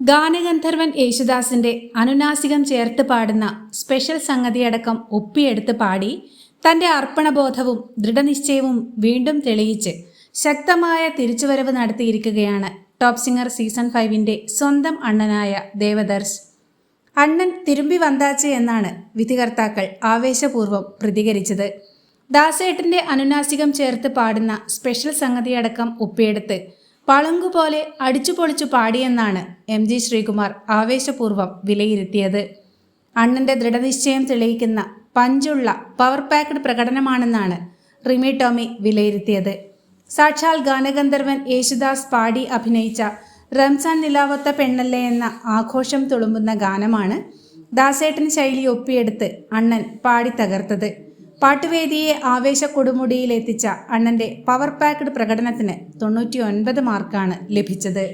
ഗാനഗന്ധർവൻ യേശുദാസിന്റെ അനുനാസികം ചേർത്ത് പാടുന്ന സ്പെഷ്യൽ സംഗതിയടക്കം ഒപ്പിയെടുത്ത് പാടി തന്റെ അർപ്പണബോധവും ദൃഢനിശ്ചയവും വീണ്ടും തെളിയിച്ച് ശക്തമായ തിരിച്ചുവരവ് നടത്തിയിരിക്കുകയാണ് ടോപ്പ് സിംഗർ സീസൺ 5-ന്റെ സ്വന്തം അണ്ണനായ ദേവദർശ്. അണ്ണൻ തിരുമ്പി വന്താച്ച് എന്നാണ് വിധികർത്താക്കൾ ആവേശപൂർവ്വം പ്രതികരിച്ചത്. ദാസേട്ടന്റെ അനുനാസികം ചേർത്ത് പാടുന്ന സ്പെഷ്യൽ സംഗതിയടക്കം ഒപ്പിയെടുത്ത് പളുങ്കുപോലെ അടിച്ചുപൊളിച്ചു പാടിയെന്നാണ് MG ശ്രീകുമാർ ആവേശപൂർവ്വം വിലയിരുത്തിയത്. അണ്ണന്റെ ദൃഢനിശ്ചയം തെളിയിക്കുന്ന പഞ്ചുള്ള പവർ പാക്ഡ് പ്രകടനമാണെന്നാണ് റിമി ടോമി വിലയിരുത്തിയത്. സാക്ഷാൽ ഗാനഗന്ധർവൻ യേശുദാസ് പാടി അഭിനയിച്ച റംസാൻ നിലാവൊത്ത പെണ്ണല്ലേ എന്ന ആഘോഷം തുളുമ്പുന്ന ഗാനമാണ് ദാസേട്ടൻ ശൈലി ഒപ്പിയെടുത്ത് അണ്ണൻ പാടി തകർത്തത്. പാട്ടുവേദിയെ ആവേശ കൊടുമുടിയിലെത്തിച്ച അണ്ണന്റെ പവർ പാക്ഡ് പ്രകടനത്തിന് 99 മാർക്കാണ് ലഭിച്ചത്.